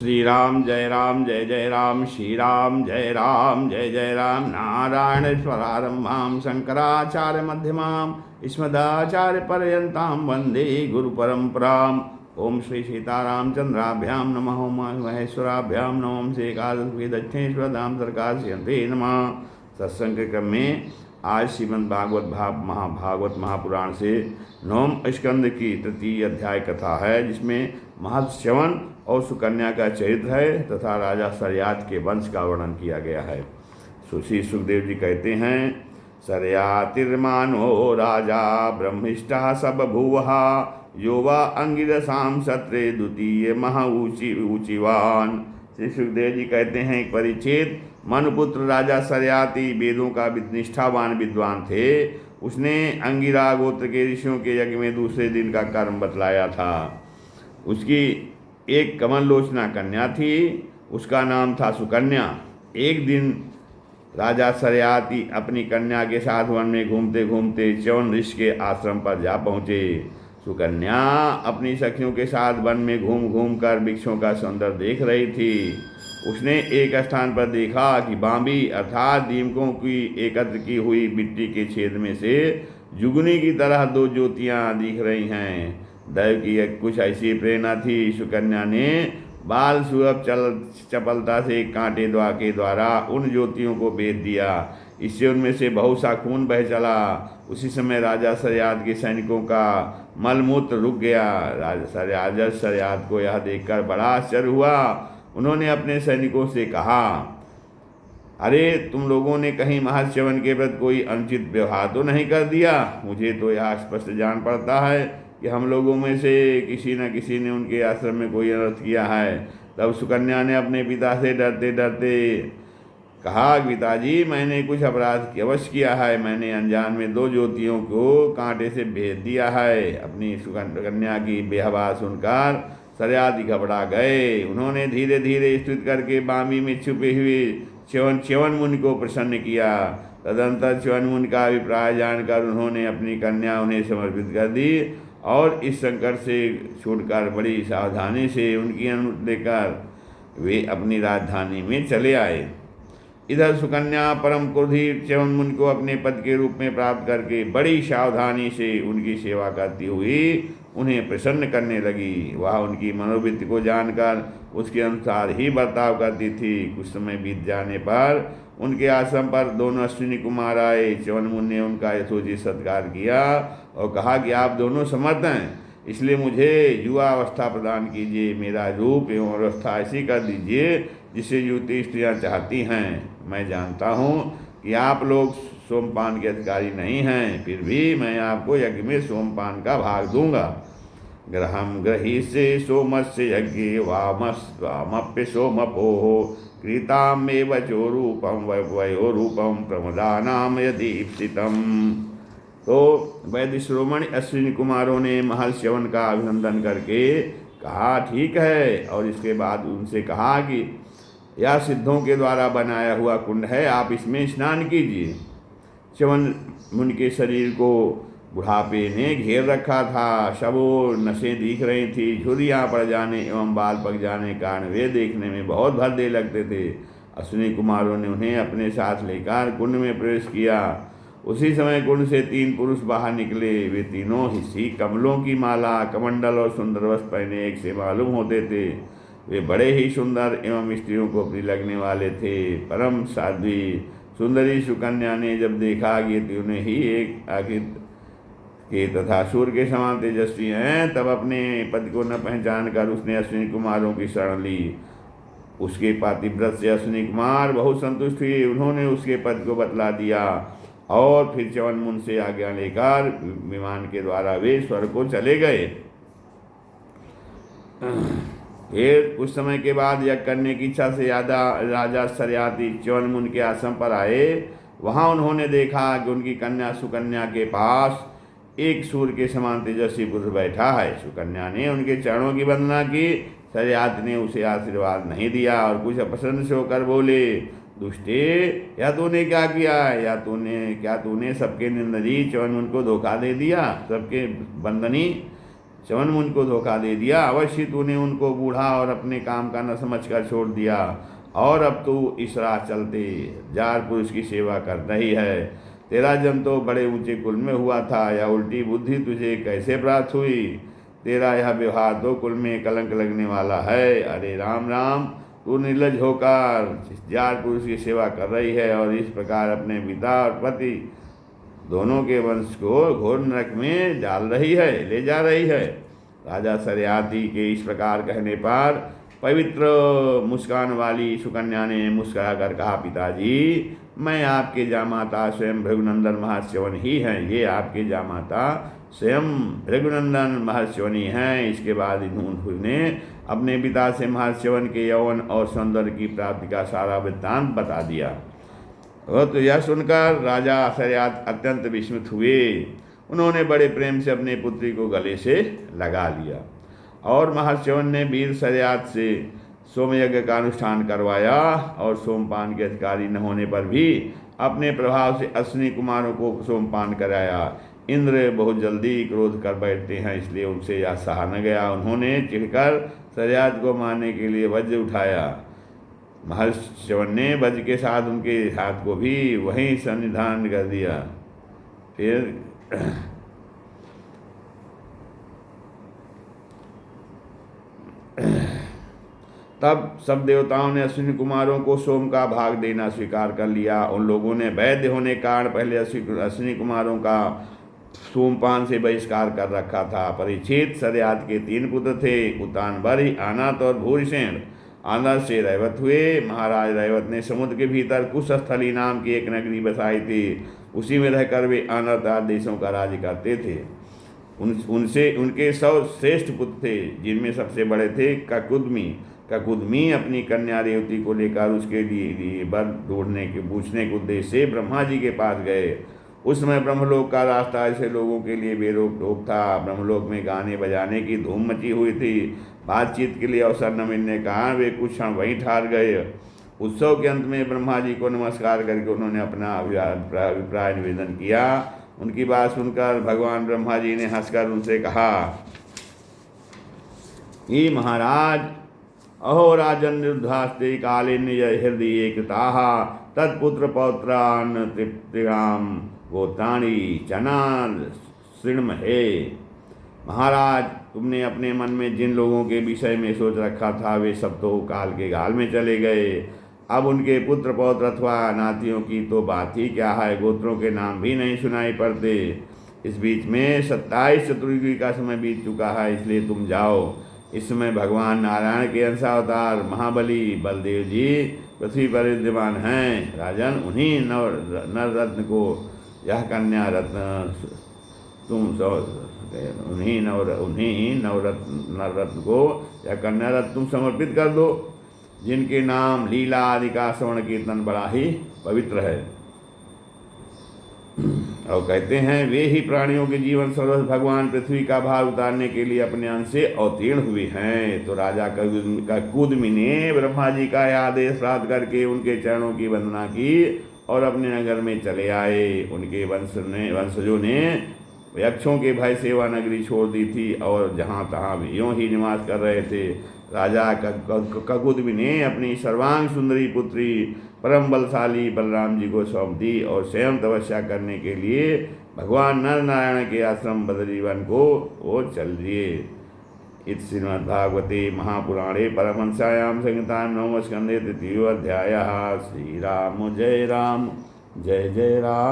श्री राम जय जय राम, श्री राम जय राम। नारायणेश्वरारम्भां शंकराचार्य मध्यमां अस्मदाचार्य पर्यन्तां वन्दे गुरु परम्पराम्। ओम श्री सीतारामचंद्राभ्यां नमः। ओम महेश्वराभ्यां नमः। से एकादश दक्षिणेश्वर धाम सरकार से नमः। सत्संग क्रम में आज श्रीमद् भागवत महाभागवत महापुराण से नवम स्कंद की तृतीय अध्याय कथा है, जिसमें महर्षि च्यवन और सुकन्या का चरित्र है तथा राजा सरयात के वंश का वर्णन किया गया है। सुश्री सुखदेव जी कहते हैं, सरयातिर्मानो राजा ब्रह्मिष्ठा सब भुवहा यो वा अंगिरसाम सत्रे द्वितीय महा ऊंचीवान। श्री सुखदेव जी कहते हैं, एक परिचित मनुपुत्र राजा सरयाति वेदों का निष्ठावान विद्वान थे। उसने अंगिरा गोत्र के ऋषियों के यज्ञ में दूसरे दिन का कर्म बतलाया था। उसकी एक कमललोचना कन्या थी, उसका नाम था सुकन्या। एक दिन राजा सरयाति अपनी कन्या के साथ वन में घूमते घूमते च्यवन ऋषि के आश्रम पर जा पहुँचे। सुकन्या अपनी सखियों के साथ वन में घूम घूम कर वृक्षों का सौंदर्य देख रही थी। उसने एक स्थान पर देखा कि बांबी अर्थात दीमकों की एकत्र की हुई मिट्टी के छेद में से जुगनी की तरह दो ज्योतियां दिख रही हैं। दैव की कुछ ऐसी प्रेरणा थी। सुकन्या ने बाल सुलभ चपलता से कांटे के द्वारा उन ज्योतियों को भेद दिया। इससे उनमें से बहुत सा खून बह चला। उसी समय राजा सरयात के सैनिकों का मलमूत्र रुक गया। राजा सरयात को यह देखकर बड़ा आश्चर्य हुआ। उन्होंने अपने सैनिकों से कहा, अरे तुम लोगों ने कहीं महर्षि च्यवन के प्रति कोई अनुचित व्यवहार तो नहीं कर दिया? मुझे तो यह स्पष्ट जान पड़ता है कि हम लोगों में से किसी न किसी ने उनके आश्रम में कोई अनर्थ किया है। तब सुकन्या ने अपने पिता से डरते डरते कहा, पिताजी मैंने कुछ अपराध अवश्य किया है। मैंने अनजान में दो ज्योतियों को कांटे से भेद दिया है। अपनी सुकन्या की बेहवा सुनकर सरयाति घबरा गए। उन्होंने धीरे धीरे स्तुति करके बामी में छुपे हुए च्यवन मुनि को प्रसन्न किया। तदंतर च्यवन मुनि का अभिप्राय जानकर उन्होंने अपनी कन्या उन्हें समर्पित कर दी और इस संकट से छूटकर बड़ी सावधानी से उनकी अनुमति लेकर वे अपनी राजधानी में चले आए। इधर सुकन्या परम क्रोधी च्यवन मुनि को अपने पद के रूप में प्राप्त करके बड़ी सावधानी से उनकी सेवा करती हुई उन्हें प्रसन्न करने लगी। वह उनकी मनोवृत्ति को जानकर उसके अनुसार ही बर्ताव करती थी। कुछ समय बीत जाने पर उनके आश्रम पर दोनों अश्विनी कुमार आए। च्यवन मुनि ने उनका यथोचित सत्कार किया और कहा कि आप दोनों समर्थ हैं, इसलिए मुझे युवा अवस्था प्रदान कीजिए। मेरा रूप एवं अवस्था ऐसी कर दीजिए जिसे युवती स्त्रियाँ चाहती हैं। मैं जानता हूँ कि आप लोग सोमपान के अधिकारी नहीं हैं, फिर भी मैं आपको यज्ञ में सोमपान का भाग दूंगा। ग्रहम ग्रही से सोमस्य यज्ञे वामप्य सोमपोः कृतामेव चो रूपम वयो रूपम प्रमदानाम यदीप्सितम। तो वैद्य श्रोमणि अश्विनी कुमारों ने महर्षि च्यवन का अभिनंदन करके कहा, ठीक है। और इसके बाद उनसे कहा कि यह सिद्धों के द्वारा बनाया हुआ कुंड है, आप इसमें स्नान कीजिए। च्यवन मुनि के शरीर को बुढ़ापे ने घेर रखा था। सबों नसें दिख रही थी। झुर्रियाँ पड़ जाने एवं बाल पक जाने के कारण वे देखने में बहुत भद्दे लगते थे। अश्विनी कुमारों ने उन्हें अपने साथ लेकर कुंड में प्रवेश किया। उसी समय कुंड से 3 पुरुष बाहर निकले। वे तीनों हिस्सी कमलों की माला, कमंडल और सुंदर वस्त्र पहने एक से मालूम होते थे। वे बड़े ही सुंदर एवं स्त्रियों को प्रिय लगने वाले थे। परम साध्वी सुंदरी सुकन्या ने जब देखा कि तीनों ही एक आखिर के तथा सूर्य के समान तेजस्वी हैं, तब अपने पति को न पहचान कर उसने अश्विनी कुमारों की शरण ली। उसके पातिव्रत से अश्विनी कुमार बहुत संतुष्ट हुए। उन्होंने उसके पति को बतला दिया और फिर च्यवन मुनि से आज्ञा लेकर विमान के द्वारा वे स्वर्ग को चले गए। फिर कुछ समय के बाद यज्ञ करने की इच्छा से राजा सरयाति च्यवन मुनि के आश्रम पर आए। वहाँ उन्होंने देखा कि उनकी कन्या सुकन्या के पास एक सूर्य के समान तेजस्वी पुरुष बैठा है। सुकन्या ने उनके चरणों की वंदना की। सरयाति ने उसे आशीर्वाद नहीं दिया और कुछ अप्रसन्न से होकर बोले, दुष्टे, या तूने क्या किया? क्या तूने सबके निंदनी च्यवन मुनि को धोखा दे दिया? सबके बंदनी च्यवन मुनि को धोखा दे दिया। अवश्य तूने उनको बूढ़ा और अपने काम का न समझ कर छोड़ दिया, और अब तू इस राह चलते जार पुरुष की सेवा कर रही है। तेरा जन्म तो बड़े ऊंचे कुल में हुआ था, या उल्टी बुद्धि तुझे कैसे प्राप्त हुई? तेरा यह व्यवहार तो कुल में कलंक लगने वाला है। अरे राम राम, तू निर्लज होकर जार पुरुष की सेवा कर रही है, और इस प्रकार अपने पिता और पति दोनों के वंश को घोर नरक में डाल रही है, ले जा रही है। राजा सरियाती के इस प्रकार कहने पर पवित्र मुस्कान वाली सुकन्या ने मुस्कुरा कर कहा, पिताजी, मैं आपके जामाता स्वयं भृगुनंदन महर्षिवन ही हैं। ये आपके जामाता स्वयं भृगुनंदन महर्षिवनी हैं। इसके बाद इन्होंने अपने पिता से महर्षिवन के यौवन और सौंदर्य की प्राप्ति का सारा वृत्तांत बता दिया। तो यह सुनकर राजा सरियात अत्यंत विस्मित हुए। उन्होंने बड़े प्रेम से अपने पुत्री को गले से लगा लिया, और महर्षिवन ने वीर सरियात से सोमयज्ञ का अनुष्ठान करवाया, और सोमपान के अधिकारी न होने पर भी अपने प्रभाव से अश्विनी कुमारों को सोमपान कराया। इंद्र बहुत जल्दी क्रोध कर बैठते हैं, इसलिए उनसे यह सहा न गया। उन्होंने चिढ़कर सरियात को मारने के लिए वज्र उठाया। महर्षि च्यवन ने वज्र के साथ उनके हाथ को भी वहीं सन्निधान कर दिया। फिर तब सब देवताओं ने अश्विनी कुमारों को सोम का भाग देना स्वीकार कर लिया। उन लोगों ने वैद्य होने के कारण पहले अश्विनी कुमारों का सोमपान से बहिष्कार कर रखा था। परीक्षित सरियात के 3 पुत्र थे, उतानबरी, आनत और भूरिसेन। आनत से रैवत हुए। महाराज रैवत ने समुद्र के भीतर कुशस्थली नाम की एक नगरी बसाई थी। उसी में रहकर वे अनर्थ आदि देशों का राज्य करते थे। उनसे उनके 100 श्रेष्ठ पुत्र थे, जिनमें सबसे बड़े थे ककुदमी। ककुदमी अपनी कन्या रेवती को लेकर उसके लिए वर ढूंढने के पूछने के उद्देश्य से ब्रह्मा जी के पास गए। उस समय ब्रह्मलोक का रास्ता ऐसे लोगों के लिए बेरोक टोक था। ब्रह्मलोक में गाने बजाने की धूम मची हुई थी। बातचीत के लिए अवसर न मिलने के कारण वे कुछ क्षण वहीं ठहर गए। उत्सव के अंत में ब्रह्मा जी को नमस्कार करके उन्होंने अपना अभिप्राय निवेदन किया। उनकी बात सुनकर भगवान ब्रह्मा जी ने हंसकर उनसे कहा, हे महाराज, अहो राजन निरुद्धास्ते काले निज हृदय कृताः तत्पुत्र पौत्रान तृप्तिराम गोत्राणी चनान शृण्महे। महाराज, तुमने अपने मन में जिन लोगों के विषय में सोच रखा था वे सब तो काल के गाल में चले गए। अब उनके पुत्र पौत्र अथवा नातियों की तो बात ही क्या है, गोत्रों के नाम भी नहीं सुनाई पड़ते। इस बीच में 27 चतुर्युगी का समय बीत चुका है, इसलिए तुम जाओ। इस समय भगवान नारायण के अंशावतार महाबली बलदेव जी पृथ्वी पर विद्यमान हैं। राजन, उन्हीं नर रत्न को यह कन्या रत्न तुम उन्हीं नवरत्न को यह कन्या रत्न तुम समर्पित कर दो, जिनके नाम लीला आदि का श्रवण कीर्तन बड़ा ही पवित्र है। और कहते हैं, वे ही प्राणियों के जीवन सर्वस्व भगवान पृथ्वी का भार उतारने के लिए अपने अंश से अवतीर्ण हुए हैं। तो राजा ककुदमी ने ब्रह्मा जी का आदेश प्राप्त करके उनके चरणों की वंदना की और अपने नगर में चले आए। उनके वंशजों ने यक्षों के भय सेवा नगरी छोड़ दी थी और जहाँ तहाँ वे यूँ ही निवास कर रहे थे। राजा ककुदमी ने अपनी सर्वांग सुंदरी पुत्री परम बलशाली बलराम जी को सौंप दी और स्वयं तपस्या करने के लिए भगवान नर नारायण के आश्रम बद्रीवन को वो चल दिए। इस श्रीमद्भागवते महापुराणे परमहंस्यां संहितायां नवमस्कन्धे 3य अध्यायः। श्री राम जय राम, जय जय राम।